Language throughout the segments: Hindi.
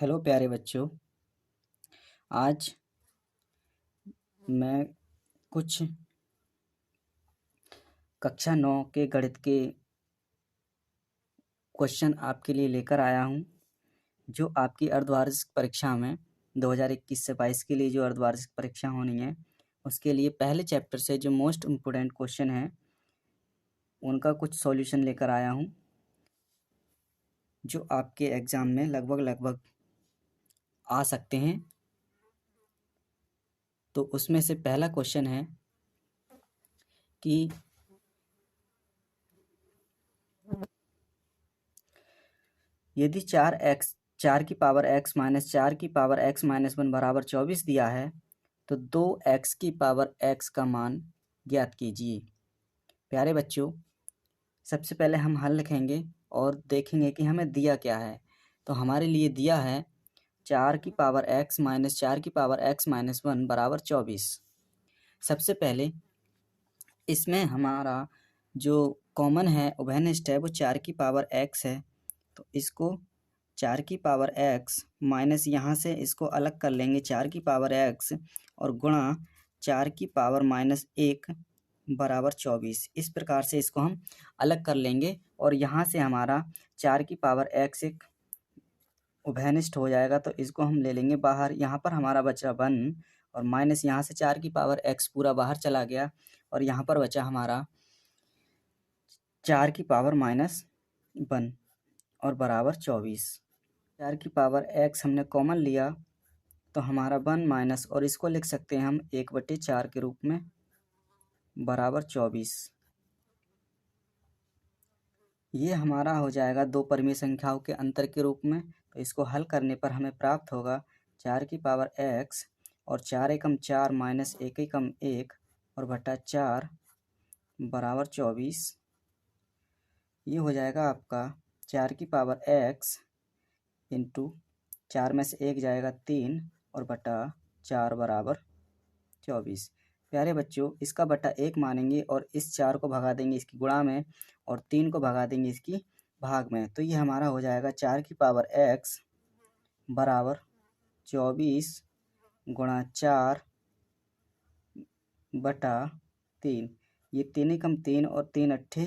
हेलो प्यारे बच्चों। आज मैं कुछ कक्षा 9 के गणित के क्वेश्चन आपके लिए लेकर आया हूं, जो आपकी अर्धवार्षिक परीक्षा में 2021 से 22 के लिए जो अर्धवार्षिक परीक्षा होनी है उसके लिए पहले चैप्टर से जो मोस्ट इम्पोर्टेंट क्वेश्चन है उनका कुछ सॉल्यूशन लेकर आया हूं, जो आपके एग्ज़ाम में लगभग आ सकते हैं। तो उसमें से पहला क्वेश्चन है कि यदि 4 की पावर x माइनस 4 की पावर x माइनस 1 बराबर 24 दिया है तो 2x की पावर x का मान ज्ञात कीजिए। प्यारे बच्चों, सबसे पहले हम हल लिखेंगे और देखेंगे कि हमें दिया क्या है। तो हमारे लिए दिया है 4 की पावर x माइनस 4 की पावर x माइनस 1 बराबर 24। सबसे पहले इसमें हमारा जो कॉमन है उभयनिष्ठ है वो 4 की पावर x है, तो इसको 4 की पावर x माइनस यहाँ से इसको अलग कर लेंगे 4 की पावर x और गुणा 4 की पावर माइनस 1 बराबर 24। इस प्रकार से इसको हम अलग कर लेंगे और यहाँ से हमारा 4 की पावर x एक उभयनिष्ठ हो जाएगा, तो इसको हम ले लेंगे बाहर। यहाँ पर हमारा बचा 1 और माइनस यहाँ से 4 की पावर x पूरा बाहर चला गया और यहाँ पर बचा हमारा 4 की पावर माइनस 1 और बराबर 24। 4 की पावर x हमने कॉमन लिया तो हमारा 1 माइनस और इसको लिख सकते हैं हम 1/4 के रूप में बराबर 24। ये हमारा हो जाएगा दो परिमेय संख्याओं के अंतर के रूप में। तो इसको हल करने पर हमें प्राप्त होगा 4 की पावर x और 4 एकम 4 माइनस 1 एकम 1 और बटा 4 बराबर 24। ये हो जाएगा आपका 4 की पावर x इंटू 4 में से 1 जाएगा 3 और बटा 4 बराबर 24। प्यारे बच्चों, इसका बटा 1 मानेंगे और इस 4 को भगा देंगे इसकी गुणा में और 3 को भगा देंगे इसकी भाग में। तो ये हमारा हो जाएगा 4 की पावर x बराबर 24 गुणा 4 बटा 3। ये 3 एकम 3 और 3 अट्ठे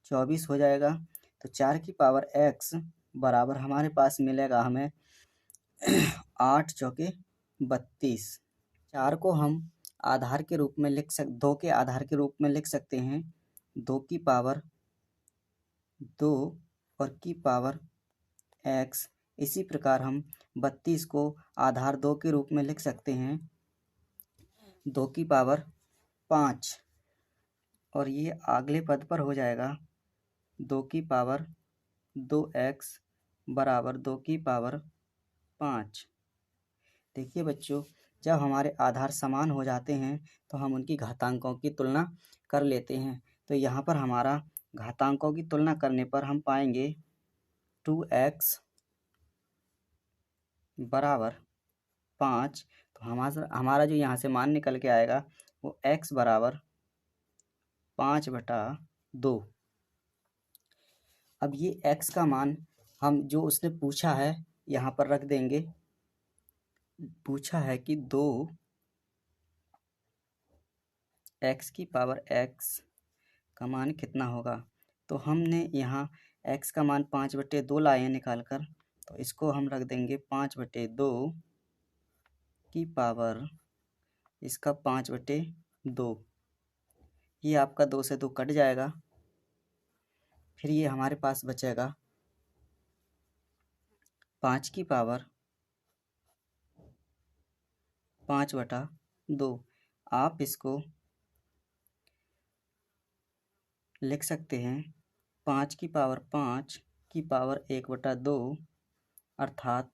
24 हो जाएगा। तो 4 की पावर x बराबर हमारे पास मिलेगा हमें 8 चौके 32। 4 को हम आधार के रूप में लिख 2 के आधार के रूप में लिख सकते हैं। 2 की पावर 2 और की पावर x। इसी प्रकार हम 32 को आधार 2 के रूप में लिख सकते हैं 2 की पावर 5 और ये अगले पद पर हो जाएगा 2 की पावर 2x बराबर 2 की पावर 5। देखिए बच्चों, जब हमारे आधार समान हो जाते हैं तो हम उनकी घातांकों की तुलना कर लेते हैं। तो यहाँ पर हमारा घातांकों की तुलना करने पर हम पाएंगे 2x बराबर 5। तो हमारा जो यहाँ से मान निकल के आएगा वो x बराबर 5/2। अब ये x का मान हम जो उसने पूछा है यहाँ पर रख देंगे। पूछा है कि 2x की पावर x का मान कितना होगा। तो हमने यहाँ x का मान 5/2 लाए हैं निकाल कर, तो इसको हम रख देंगे 5/2 की पावर इसका 5/2। ये आपका 2 से 2 कट जाएगा। फिर ये हमारे पास बचेगा 5 की पावर 5/2। आप इसको लिख सकते हैं 5 की पावर 5 की पावर 1/2, अर्थात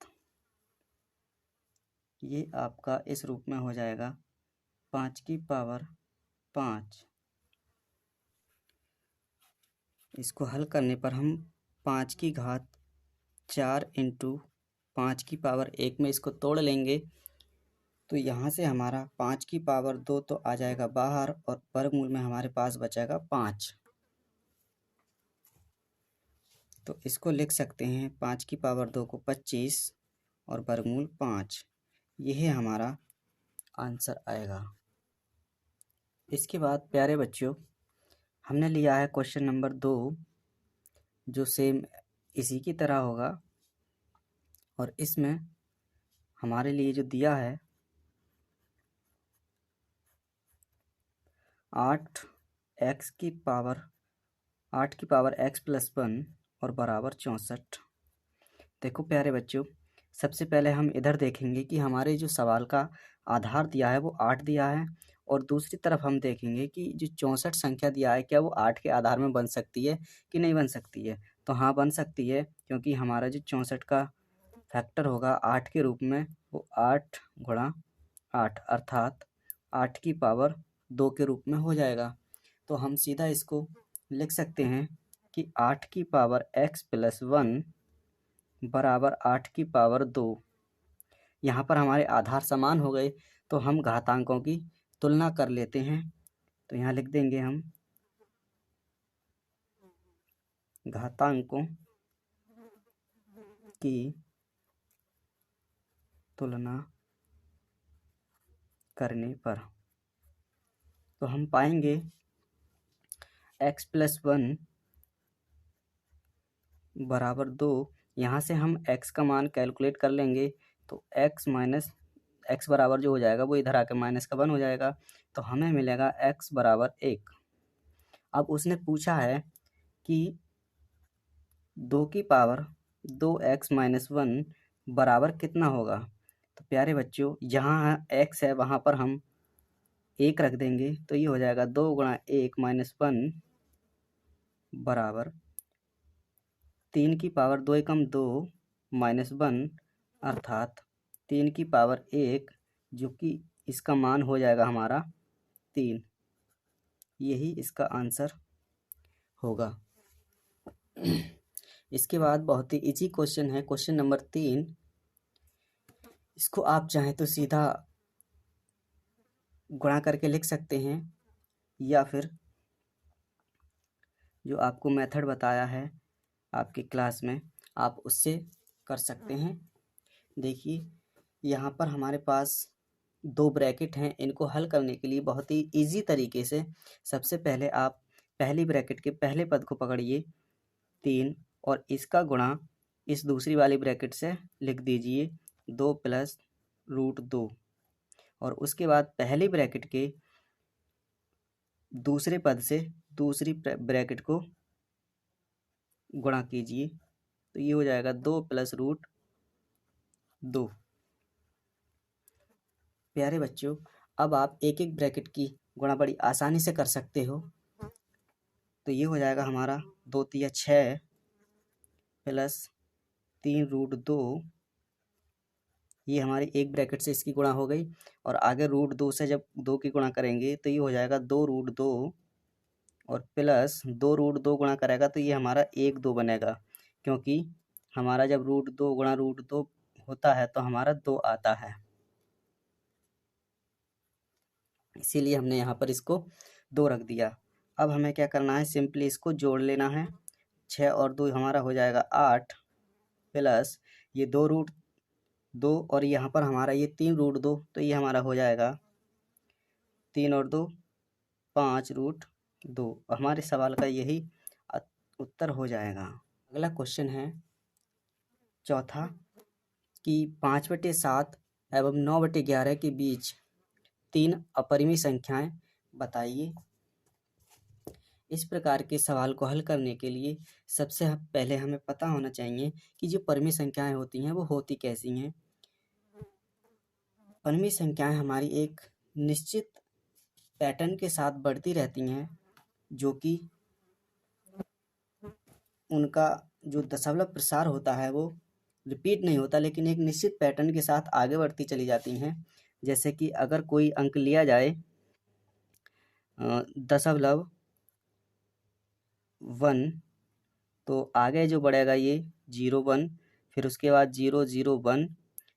ये आपका इस रूप में हो जाएगा 5 की पावर 5। इसको हल करने पर हम 5 की घात 4 इंटू 5 की पावर 1 में इसको तोड़ लेंगे। तो यहाँ से हमारा 5 की पावर 2 तो आ जाएगा बाहर और वर्गमूल में हमारे पास बचेगा 5। तो इसको लिख सकते हैं 5 की पावर 2 को 25 और वर्गमूल 5, यही हमारा आंसर आएगा। इसके बाद प्यारे बच्चों हमने लिया है क्वेश्चन नंबर 2, जो सेम इसी की तरह होगा, और इसमें हमारे लिए जो दिया है 8 की पावर x प्लस 1 और बराबर 64। देखो प्यारे बच्चों, सबसे पहले हम इधर देखेंगे कि हमारे जो सवाल का आधार दिया है वो 8 दिया है, और दूसरी तरफ हम देखेंगे कि जो 64 संख्या दिया है क्या वो 8 के आधार में बन सकती है कि नहीं बन सकती है। तो हाँ, बन सकती है, क्योंकि हमारा जो 64 का फैक्टर होगा 8 के रूप में, वो 8 गुणा 8 अर्थात 8 की पावर 2 के रूप में हो जाएगा। तो हम सीधा इसको लिख सकते हैं कि 8 की पावर x प्लस 1 बराबर 8 की पावर 2। यहाँ पर हमारे आधार समान हो गए, तो हम घातांकों की तुलना कर लेते हैं। तो यहाँ लिख देंगे हम घातांकों की तुलना करने पर, तो हम पाएंगे x प्लस 1 बराबर 2। यहाँ से हम x का मान कैलकुलेट कर लेंगे, तो x माइनस x बराबर जो हो जाएगा वो इधर आके माइनस का 1 हो जाएगा, तो हमें मिलेगा x बराबर 1। अब उसने पूछा है कि 2 की पावर 2x माइनस 1 बराबर कितना होगा। तो प्यारे बच्चों, जहाँ x है वहाँ पर हम 1 रख देंगे, तो ये हो जाएगा 2 गुणा 1 माइनस 1 बराबर 3 की पावर 2 एकम 2 माइनस 1 अर्थात 3 की पावर 1, जो कि इसका मान हो जाएगा हमारा 3। यही इसका आंसर होगा। इसके बाद बहुत ही इजी क्वेश्चन है, क्वेश्चन नंबर 3। इसको आप चाहें तो सीधा गुणा करके लिख सकते हैं, या फिर जो आपको मेथड बताया है आपकी क्लास में आप उससे कर सकते हैं। देखिए यहाँ पर हमारे पास 2 ब्रैकेट हैं, इनको हल करने के लिए बहुत ही इजी तरीके से सबसे पहले आप पहली ब्रैकेट के पहले पद को पकड़िए 3, और इसका गुणा इस दूसरी वाली ब्रैकेट से लिख दीजिए 2 प्लस रूट 2, और उसके बाद पहली ब्रैकेट के दूसरे पद से दूसरी ब्रैकेट को गुणा कीजिए, तो ये हो जाएगा 2 प्लस रूट 2। प्यारे बच्चों, अब आप एक एक ब्रैकेट की गुणा बड़ी आसानी से कर सकते हो। तो ये हो जाएगा हमारा 2 तिया 6 प्लस 3 रूट 2, ये हमारी एक ब्रैकेट से इसकी गुणा हो गई, और आगे रूट 2 से जब 2 की गुणा करेंगे तो ये हो जाएगा 2 रूट 2, और प्लस 2 रूट 2 गुणा करेगा तो ये हमारा 1 2 बनेगा, क्योंकि हमारा जब रूट 2 गुणा रूट 2 होता है तो हमारा 2 आता है, इसीलिए हमने यहाँ पर इसको 2 रख दिया। अब हमें क्या करना है, सिंपली इसको जोड़ लेना है। 6 और 2 हमारा हो जाएगा 8, प्लस ये 2 रूट 2, और यहाँ पर हमारा ये 3 रूट 2, तो ये हमारा हो जाएगा 3 और 2 5 रूट 2। हमारे सवाल का यही उत्तर हो जाएगा। अगला क्वेश्चन है चौथा, कि 5/7 एवं 9/11 के बीच 3 अपरिमेय संख्याएं बताइए। इस प्रकार के सवाल को हल करने के लिए सबसे पहले हमें पता होना चाहिए कि जो परिमेय संख्याएं होती हैं वो होती कैसी हैं। परिमेय संख्याएं हमारी एक निश्चित पैटर्न के साथ बढ़ती रहती हैं, जो कि उनका जो दशमलव प्रसार होता है वो रिपीट नहीं होता, लेकिन एक निश्चित पैटर्न के साथ आगे बढ़ती चली जाती हैं। जैसे कि अगर कोई अंक लिया जाए 0.1, तो आगे जो बढ़ेगा ये 0.1, फिर उसके बाद 0.0.1,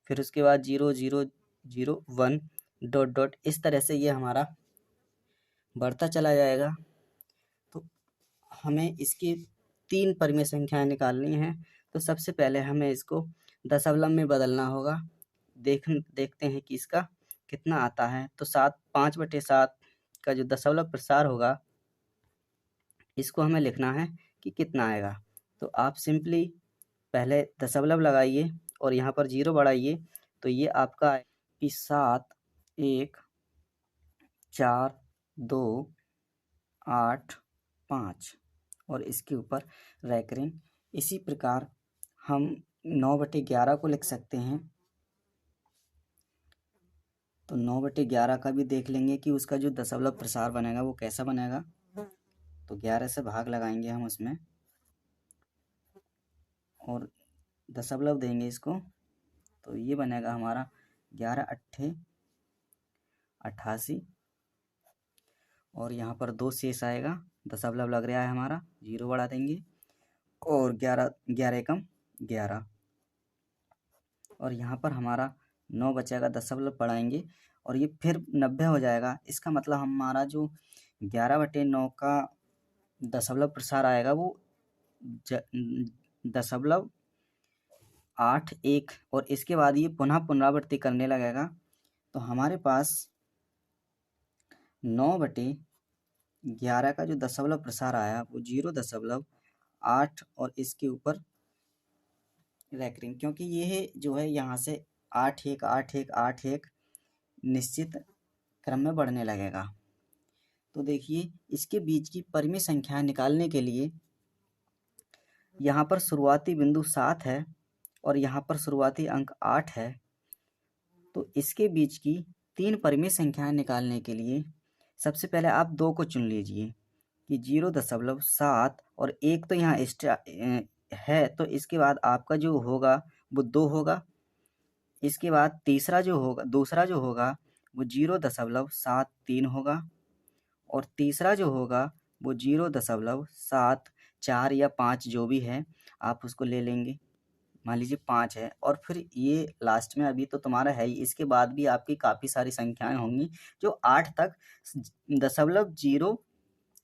फिर उसके बाद 0.0.0.1 डॉट डॉट, इस तरह से ये हमारा बढ़ता चला जाएगा। तो हमें इसकी 3 परिमेय संख्याएं निकालनी हैं। तो सबसे पहले हमें इसको दशमलव में बदलना होगा। देखते हैं कि इसका कितना आता है। तो 5/7 का जो दशमलव प्रसार होगा, इसको हमें लिखना है कि कितना आएगा। तो आप सिंपली पहले दशमलव लगाइए और यहाँ पर 0 बढ़ाइए, तो ये आपका है कि 7, 1, 4, 2, 8, 5 और इसके ऊपर रैकरिंग। इसी प्रकार हम 9/11 को लिख सकते हैं। तो 9/11 का भी देख लेंगे कि उसका जो दशमलव प्रसार बनेगा वो कैसा बनेगा। तो 11 से भाग लगाएंगे हम उसमें और दशमलव देंगे इसको, तो ये बनेगा हमारा 11 अट्ठे 88 और यहाँ पर 2 शेष आएगा। दशमलव लग रहा है हमारा, 0 बढ़ा देंगे और 11 एकम 11 और यहाँ पर हमारा 9 बचेगा, दशमलव बढ़ाएंगे और ये फिर 90 हो जाएगा। इसका मतलब हमारा जो 11/9 का दशमलव प्रसार आएगा वो 0.81 और इसके बाद ये पुनः पुनरावृत्ति करने लगेगा। तो हमारे पास 9/11 का जो दशमलव प्रसार आया वो 0.8 और इसके ऊपर रैकरिंग, क्योंकि ये जो है यहाँ से 8 1 8 1 8 1 निश्चित क्रम में बढ़ने लगेगा। तो देखिए इसके बीच की परिमेय संख्या निकालने के लिए यहाँ पर शुरुआती बिंदु 7 है और यहाँ पर शुरुआती अंक 8 है। तो इसके बीच की 3 परिमेय संख्याएं निकालने के लिए सबसे पहले आप 2 को चुन लीजिए कि 0.7 और 1 तो यहाँ एक्स्ट्रा है, तो इसके बाद आपका जो होगा वो 2 होगा। इसके बाद दूसरा जो होगा वो 0.73 होगा और तीसरा जो होगा वो 0.74 या 5 जो भी है आप उसको ले लेंगे। मान लीजिए 5 है और फिर ये लास्ट में अभी तो तुम्हारा है ही, इसके बाद भी आपकी काफ़ी सारी संख्याएं होंगी जो 8 तक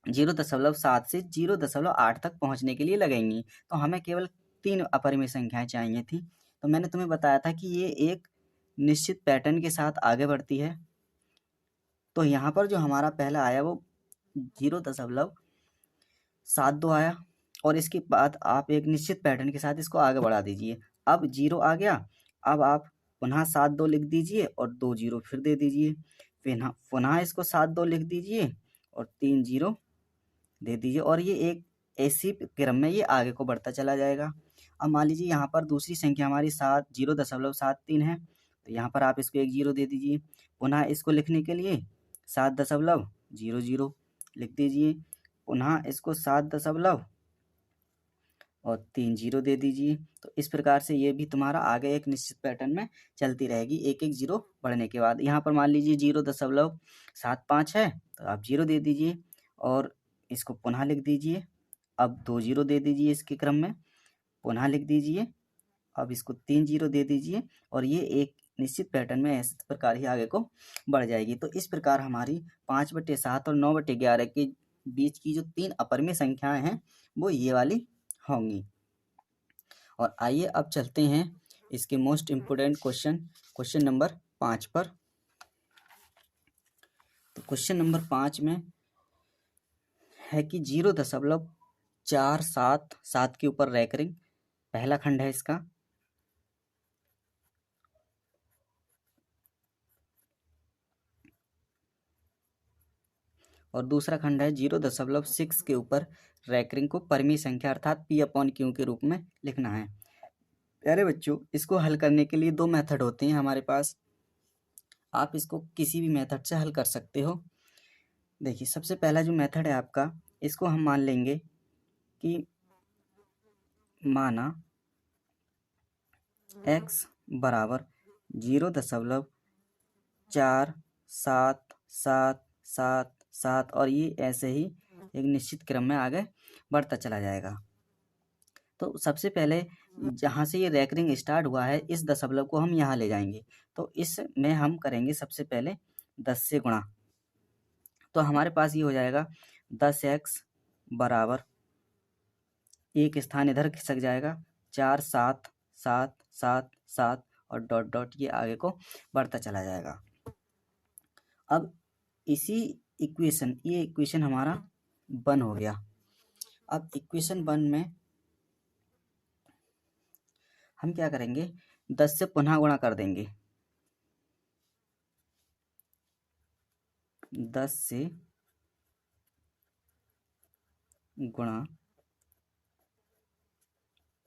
0.7 से 0.8 तक पहुंचने के लिए लगेंगी। तो हमें केवल 3 अपरिमेय संख्याएं चाहिए थी। तो मैंने तुम्हें बताया था कि ये एक निश्चित पैटर्न के साथ आगे बढ़ती है। तो यहाँ पर जो हमारा पहला आया वो 0.72 आया और इसके बाद आप एक निश्चित पैटर्न के साथ इसको आगे बढ़ा दीजिए। अब 0 आ गया, अब आप पुनः 7 2 लिख दीजिए और 2 0 फिर दे दीजिए, फिर पुनः इसको 7 2 लिख दीजिए और 3 0 दे दीजिए और ये एक ऐसी क्रम में ये आगे को बढ़ता चला जाएगा। अब मान लीजिए यहाँ पर दूसरी संख्या हमारी 0.73 है, तो यहाँ पर आप इसको 1 0 दे दीजिए। पुनः इसको लिखने के लिए 7.00 लिख दीजिए, पुनः इसको 7 और 3 0 दे दीजिए। तो इस प्रकार से ये भी तुम्हारा आगे एक निश्चित पैटर्न में चलती रहेगी, एक 0 बढ़ने के बाद। यहाँ पर मान लीजिए 0.75 है, तो आप 0 दे दीजिए और इसको पुनः लिख दीजिए। अब 2 0 दे दीजिए इसके क्रम में, पुनः लिख दीजिए, अब इसको 3 0 दे दीजिए और ये एक निश्चित पैटर्न में इस प्रकार ही आगे को बढ़ जाएगी। तो इस प्रकार हमारी 5/7 और 9/11 के बीच की जो 3 अपरिमेय संख्याएं हैं वो ये वाली होंगी। और आइए अब चलते हैं इसके मोस्ट इम्पोर्टेंट क्वेश्चन नंबर 5 पर। तो क्वेश्चन नंबर 5 में है कि 0.477 के ऊपर रैकरिंग, पहला खंड है इसका। और दूसरा खंड है 0.6 के ऊपर रैकरिंग को परिमेय संख्या अर्थात P/Q के रूप में लिखना है। प्यारे बच्चों, इसको हल करने के लिए 2 मेथड होते हैं हमारे पास। आप इसको किसी भी मेथड से हल कर सकते हो। देखिए सबसे पहला जो मेथड है आपका, इसको हम मान लेंगे कि माना x बराबर 0.4777 और ये ऐसे ही एक निश्चित क्रम में आगे बढ़ता चला जाएगा। तो सबसे पहले जहाँ से ये रैकरिंग स्टार्ट हुआ है इस दशमलव को हम यहाँ ले जाएंगे। तो इसमें हम करेंगे सबसे पहले 10 से गुणा। तो हमारे पास ये हो जाएगा 10x बराबर एक स्थान इधर खिसक जाएगा, 4 7 7 7 7 और डॉट डॉट ये आगे को बढ़ता चला जाएगा। अब इसी इक्वेशन, ये इक्वेशन हमारा 1 हो गया। अब इक्वेशन 1 में हम क्या करेंगे, 10 से पुनः गुणा कर देंगे। 10 से गुणा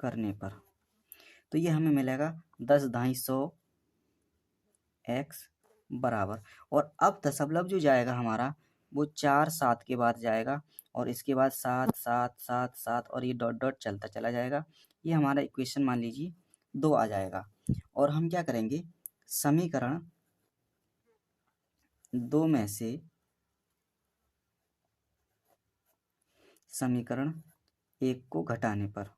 करने पर तो ये हमें मिलेगा 10 ढाई 100 x बराबर, और अब दशमलव जो जाएगा हमारा वो 4 7 के बाद जाएगा, और इसके बाद 7 7 7 7 और ये डॉट डॉट चलता चला जाएगा। ये हमारा इक्वेशन मान लीजिए 2 आ जाएगा। और हम क्या करेंगे, समीकरण 2 में से समीकरण 1 को घटाने पर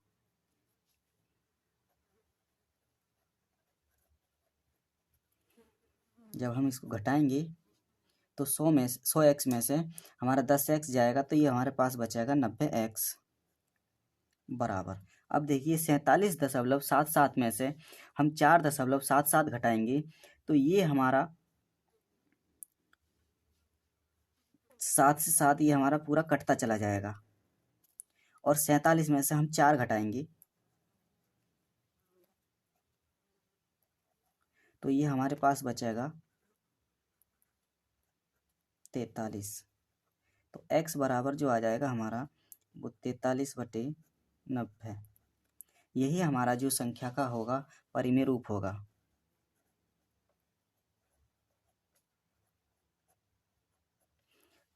जब हम इसको घटाएंगे तो 100x में से हमारा 10x जाएगा, तो ये हमारे पास बचेगा 90x बराबर। अब देखिए 47.77 में से हम 4.77 घटाएंगे तो ये हमारा 7 से 7 ये हमारा पूरा कटता चला जाएगा, और 47 में से हम 4 घटाएंगे तो ये हमारे पास बचेगा 43। तो x बराबर जो आ जाएगा हमारा वो 43/90। यही हमारा जो संख्या का होगा परिमेय रूप होगा।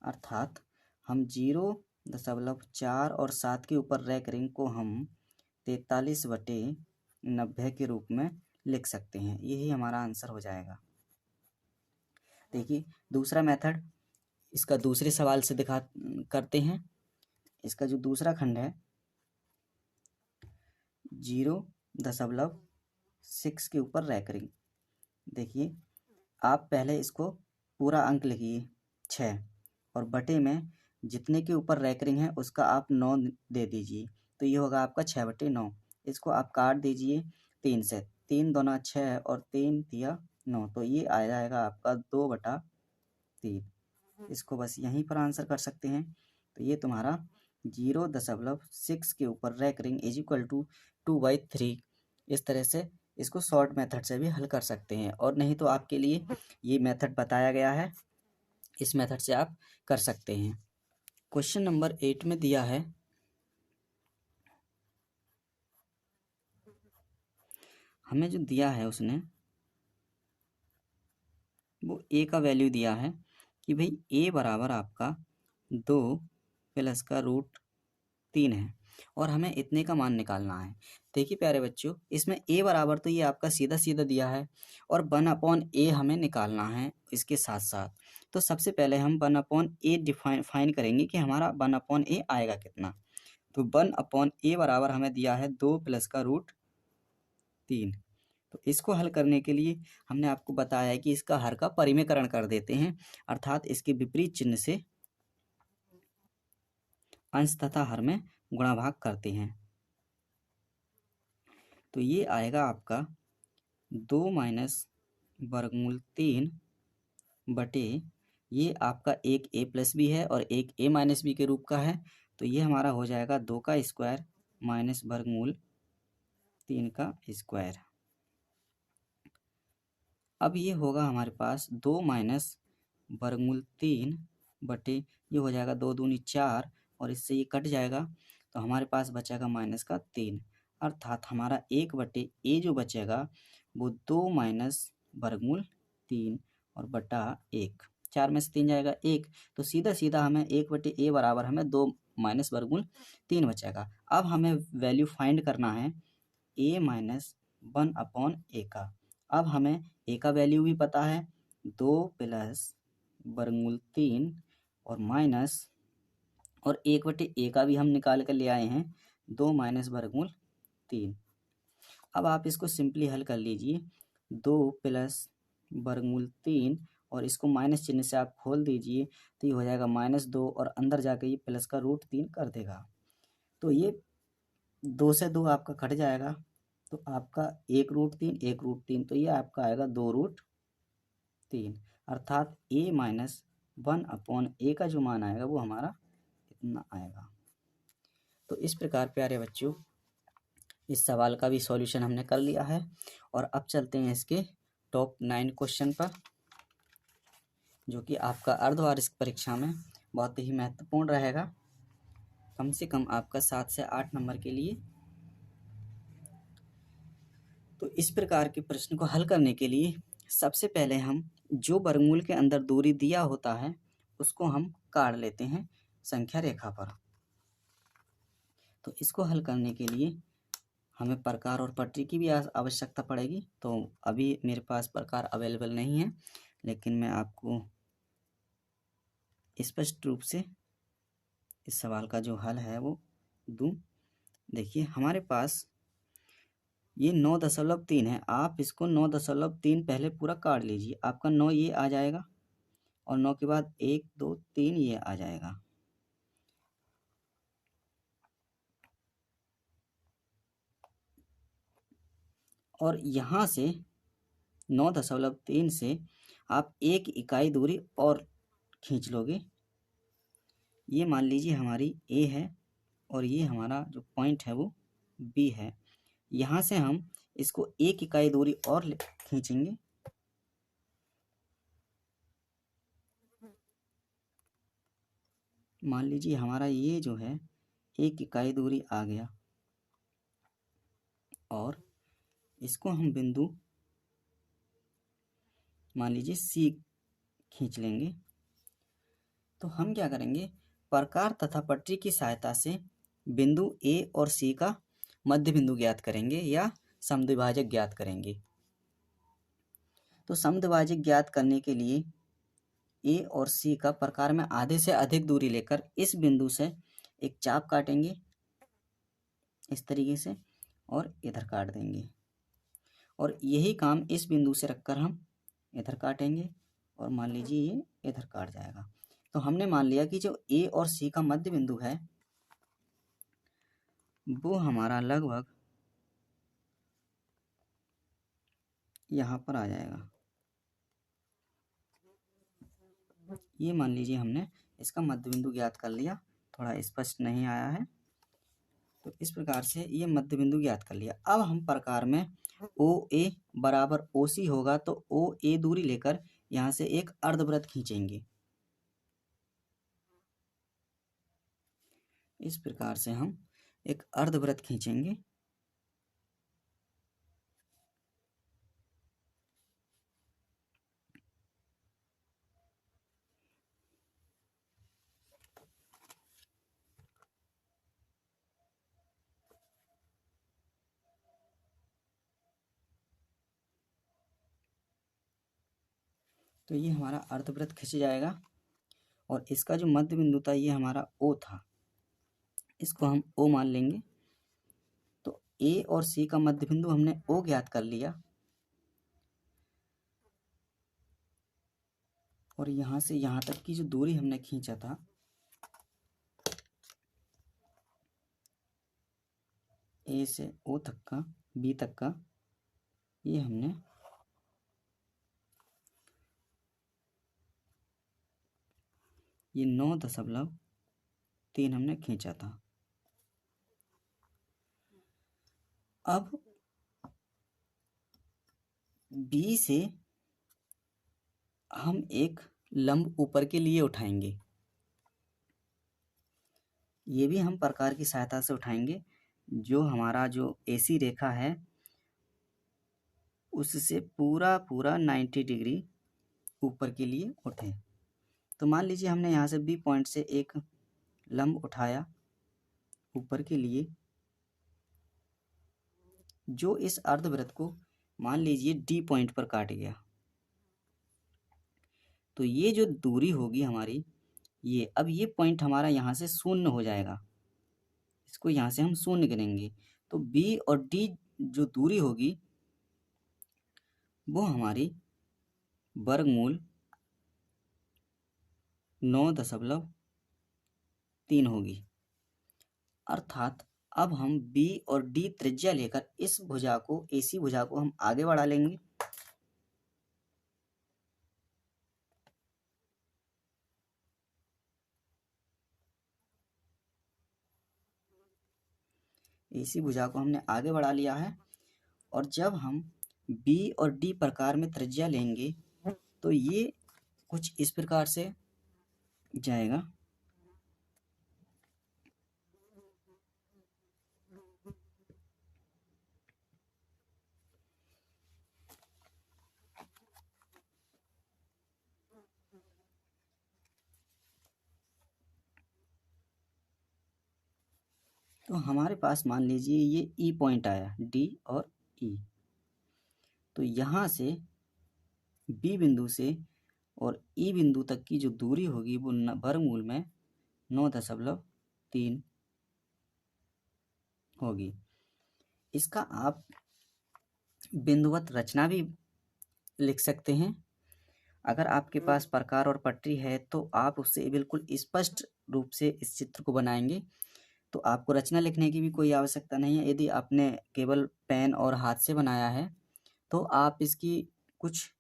अर्थात हम 0.4 और 7 के ऊपर रैक रिंग को हम 43/90 के रूप में लिख सकते हैं। यही हमारा आंसर हो जाएगा। देखिए दूसरा मेथड, इसका दूसरे सवाल से दिखा करते हैं। इसका जो दूसरा खंड है 0.6 के ऊपर रैक रिंग। देखिए आप पहले इसको पूरा अंक लिखिए 6, और बटे में जितने के ऊपर रैक रिंग है उसका आप 9 दे दीजिए, तो ये होगा आपका 6/9। इसको आप काट दीजिए 3 से, 3 दूना 6 और 3 तिया 9, तो ये आ जाएगा आपका 2/3। इसको बस यहीं पर आंसर कर सकते हैं। तो ये तुम्हारा 0.6 के ऊपर rack ring is equal to 2/3। इस तरह से इसको शॉर्ट मेथड से भी हल कर सकते हैं, और नहीं तो आपके लिए ये मेथड बताया गया है, इस मेथड से आप कर सकते हैं। क्वेश्चन नंबर 8 में दिया है हमें, जो दिया है उसने वो a का वैल्यू दिया है कि भाई a बराबर आपका 2 प्लस का रूट 3 है, और हमें इतने का मान निकालना है। देखिए प्यारे बच्चों, इसमें a बराबर तो ये आपका सीधा सीधा दिया है, और 1/a हमें निकालना है इसके साथ साथ। तो सबसे पहले हम 1/a डिफाइन करेंगे कि हमारा 1/a आएगा कितना। तो 1/a बराबर हमें दिया है 2 प्लस का रूट 3। तो इसको हल करने के लिए हमने आपको बताया है कि इसका हर का परिमेयकरण कर देते हैं, अर्थात इसके विपरीत चिन्ह से अंश तथा हर में गुणा भाग करते हैं। तो ये आएगा आपका 2 माइनस वर्गमूल 3 बटे, ये आपका एक a प्लस बी है और एक a माइनस बी के रूप का है, तो ये हमारा हो जाएगा 2 का स्क्वायर माइनस वर्गमूल 3 का स्क्वायर। अब ये होगा हमारे पास 2 माइनस वर्गमूल 3 बटे, ये हो जाएगा 2 दूनी 4, और इससे ये कट जाएगा, तो हमारे पास बचेगा माइनस का 3। अर्थात हमारा 1/a जो बचेगा वो 2 माइनस वर्गमूल 3 और बटा 1। 4 में से 3 जाएगा 1, तो सीधा सीधा हमें 1/a बराबर हमें 2 माइनस वर्गमूल 3 बचेगा। अब हमें वैल्यू फाइंड करना है a माइनस 1/a का। अब हमें a का वैल्यू भी पता है 2 प्लस वर्गमूल 3 और माइनस, और 1/a का भी हम निकाल कर ले आए हैं 2 माइनस वर्गमूल 3। अब आप इसको सिंपली हल कर लीजिए, 2 प्लस वर्गमूल 3 और इसको माइनस चिन्ह से आप खोल दीजिए, तो ये हो जाएगा -2, और अंदर जाके ये प्लस का रूट 3 कर देगा। तो ये 2 से 2 आपका कट जाएगा, तो आपका 1√3 1√3, तो ये आपका आएगा 2√3, अर्थात a माइनस 1/a का जो मान आएगा वो हमारा इतना आएगा। तो इस प्रकार प्यारे बच्चों इस सवाल का भी सॉल्यूशन हमने कर लिया है और अब चलते हैं इसके टॉप 9 क्वेश्चन पर, जो कि आपका अर्धवार्षिक परीक्षा में बहुत ही महत्वपूर्ण रहेगा, कम से कम आपका 7 से 8 नंबर के लिए। तो इस प्रकार के प्रश्न को हल करने के लिए सबसे पहले हम जो वर्गमूल के अंदर दूरी दिया होता है उसको हम काट लेते हैं संख्या रेखा पर। तो इसको हल करने के लिए हमें प्रकार और पट्टी की भी आवश्यकता पड़ेगी। तो अभी मेरे पास प्रकार अवेलेबल नहीं है, लेकिन मैं आपको स्पष्ट रूप से इस सवाल का जो हल है वो दूं। देखिए हमारे पास ये 9.3 है, आप इसको 9.3 पहले पूरा काट लीजिए, आपका 9 ये आ जाएगा और 9 के बाद 1 2 3 ये आ जाएगा। और यहाँ से 9.3 से आप 1 इकाई दूरी और खींच लोगे। ये मान लीजिए हमारी A है और ये हमारा जो पॉइंट है वो B है। यहाँ से हम इसको 1 इकाई दूरी और खींचेंगे। मान लीजिए हमारा ये जो है 1 इकाई दूरी आ गया और इसको हम बिंदु मान लीजिए C खींच लेंगे। तो हम क्या करेंगे, प्रकार तथा पट्टी की सहायता से बिंदु A और C का मध्य बिंदु ज्ञात करेंगे या समद्विभाजक ज्ञात करेंगे। तो समद्विभाजक ज्ञात करने के लिए A और C का प्रकार में आधे से अधिक दूरी लेकर इस बिंदु से एक चाप काटेंगे इस तरीके से और इधर काट देंगे, और यही काम इस बिंदु से रखकर हम इधर काटेंगे और मान लीजिए ये इधर काट जाएगा। तो हमने मान लिया कि जो A और C का मध्य बिंदु है वो हमारा लगभग यहाँ पर आ जाएगा। ये मान लीजिए हमने इसका मध्य बिंदु ज्ञात कर लिया, थोड़ा स्पष्ट नहीं आया है। तो इस प्रकार से ये मध्य बिंदु ज्ञात कर लिया। अब हम प्रकार में OA बराबर OC होगा तो OA दूरी लेकर यहाँ से एक अर्धवृत्त खींचेंगे। इस प्रकार से हम एक अर्धवृत्त खींचेंगे। तो ये हमारा अर्धवृत्त खिंच जाएगा और इसका जो मध्य बिंदु था ये हमारा O था, इसको हम O मान लेंगे। तो A और C का मध्य बिंदु हमने O ज्ञात कर लिया और यहाँ से यहाँ तक की जो दूरी हमने खींचा था A से O तक का, B तक का, ये हमने ये 9.3 हमने खींचा था। अब B से हम एक लंब ऊपर के लिए उठाएंगे, ये भी हम प्रकार की सहायता से उठाएंगे। जो हमारा जो AC रेखा है उससे पूरा 90 डिग्री ऊपर के लिए उठे। तो मान लीजिए हमने यहाँ से B पॉइंट से एक लंब उठाया ऊपर के लिए, जो इस अर्धवृत्त को मान लीजिए D पॉइंट पर काट गया। तो ये जो दूरी होगी हमारी, ये अब ये पॉइंट हमारा यहाँ से शून्य हो जाएगा, इसको यहाँ से हम शून्य गिनेंगे। तो B और D जो दूरी होगी वो हमारी वर्गमूल 9.3 होगी, अर्थात अब हम बी और डी त्रिज्या लेकर इस भुजा को, एसी भुजा को हम आगे बढ़ा लेंगे। एसी भुजा को हमने आगे बढ़ा लिया है। और जब हम बी और डी प्रकार में त्रिज्या लेंगे तो ये कुछ इस प्रकार से जाएगा। तो हमारे पास मान लीजिए ये ई पॉइंट आया, डी और ई। तो यहाँ से बी बिंदु से और ई बिंदु तक की जो दूरी होगी वो वर्गमूल में 9.3 होगी। इसका आप बिंदुवत रचना भी लिख सकते हैं। अगर आपके पास प्रकार और पटरी है तो आप उससे बिल्कुल स्पष्ट रूप से इस चित्र को बनाएंगे, तो आपको रचना लिखने की भी कोई आवश्यकता नहीं है। यदि आपने केवल पेन और हाथ से बनाया है तो आप इसकी कुछ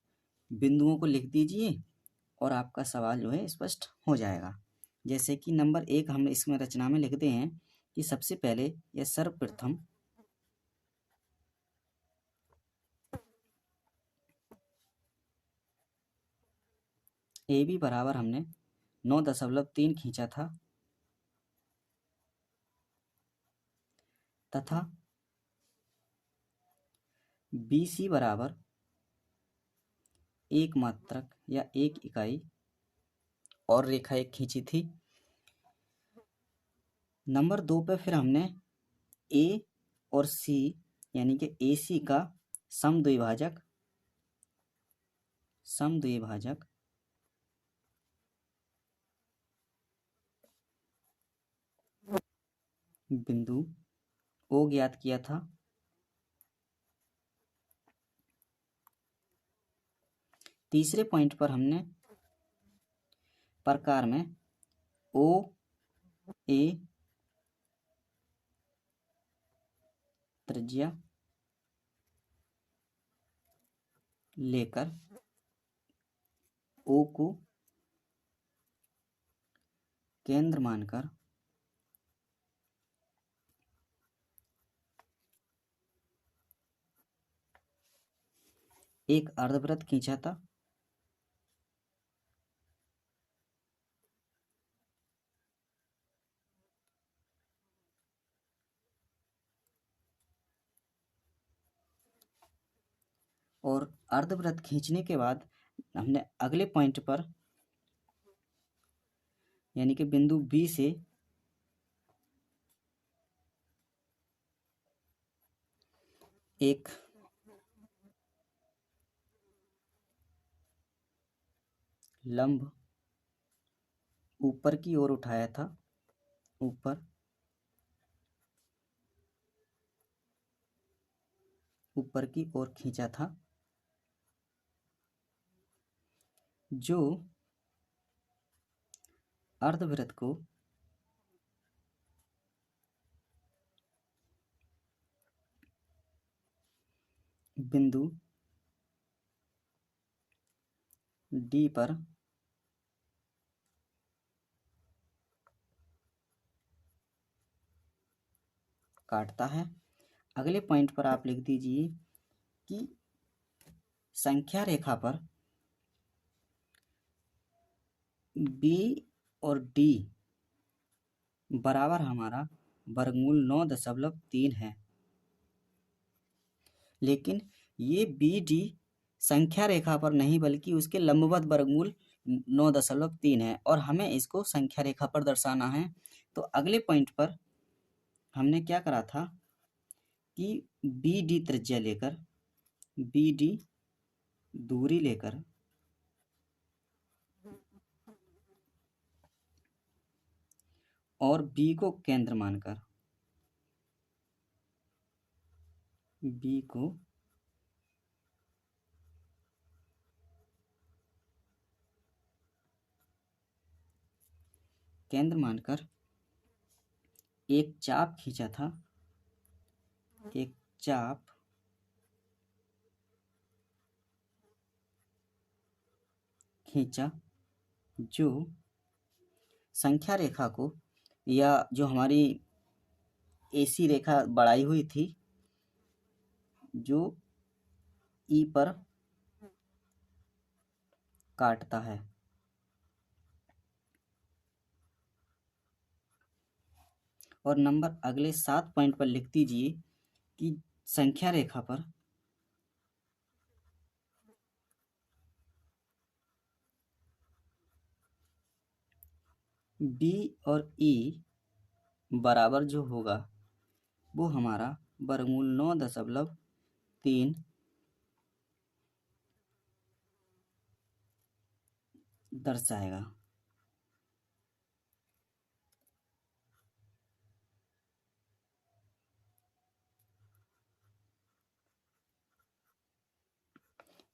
बिंदुओं को लिख दीजिए और आपका सवाल जो है स्पष्ट हो जाएगा। जैसे कि नंबर 1 हम इसमें रचना में लिखते हैं कि सबसे पहले या सर्वप्रथम ए बी बराबर हमने 9.3 खींचा था तथा बी सी बराबर 1 मात्रक या 1 इकाई और रेखा एक खींची थी। नंबर 2 पे फिर हमने ए और सी यानी कि ए सी का समद्विभाजक बिंदु ओ ज्ञात किया था। तीसरे पॉइंट पर हमने प्रकार में ओ ए त्रिज्या लेकर ओ को केंद्र मानकर एक अर्धवृत्त खींचा था। और अर्धवृत्त खींचने के बाद हमने अगले पॉइंट पर यानी कि बिंदु बी से एक लंब ऊपर की ओर उठाया था, ऊपर की ओर खींचा था, जो अर्धवृत्त को बिंदु डी पर काटता है। अगले पॉइंट पर आप लिख दीजिए कि संख्या रेखा पर बी और डी बराबर हमारा वर्गमूल 9.3 है, लेकिन ये बी डी संख्या रेखा पर नहीं बल्कि उसके लंबवत वर्गमूल 9.3 है और हमें इसको संख्या रेखा पर दर्शाना है। तो अगले पॉइंट पर हमने क्या करा था कि बी डी त्रिज्या लेकर, बी डी दूरी लेकर और बी को केंद्र मानकर, बी को केंद्र मानकर एक चाप खींचा था, एक चाप खींचा जो संख्या रेखा को, या जो हमारी AC रेखा बढ़ाई हुई थी, जो E पर काटता है। और नंबर अगले 7 पॉइंट पर लिख दीजिए कि संख्या रेखा पर B और E बराबर जो होगा वो हमारा वर्गमूल 9.3 दर्शाएगा।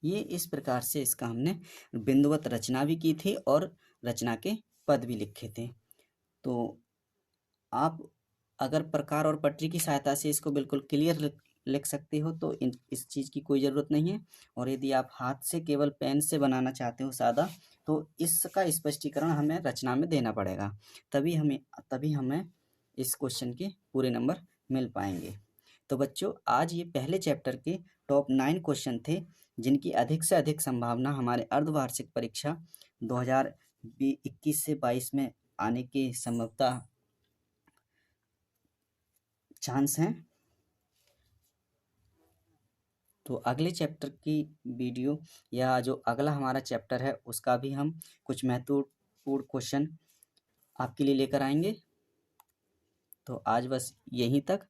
ये इस प्रकार से इसका हमने बिंदुवत रचना भी की थी और रचना के पद भी लिखे थे। तो आप अगर प्रकार और पटरी की सहायता से इसको बिल्कुल क्लियर लिख सकते हो तो इस चीज़ की कोई ज़रूरत नहीं है। और यदि आप हाथ से केवल पेन से बनाना चाहते हो सादा, तो इसका स्पष्टीकरण हमें रचना में देना पड़ेगा, तभी हमें इस क्वेश्चन के पूरे नंबर मिल पाएंगे। तो बच्चों, आज ये पहले चैप्टर के टॉप 9 क्वेश्चन थे, जिनकी अधिक से अधिक संभावना हमारे अर्धवार्षिक परीक्षा 2021 से 22 में आने की संभवतः चांस हैं। तो अगले चैप्टर की वीडियो, या जो अगला हमारा चैप्टर है, उसका भी हम कुछ महत्वपूर्ण क्वेश्चन आपके लिए लेकर आएंगे। तो आज बस यहीं तक।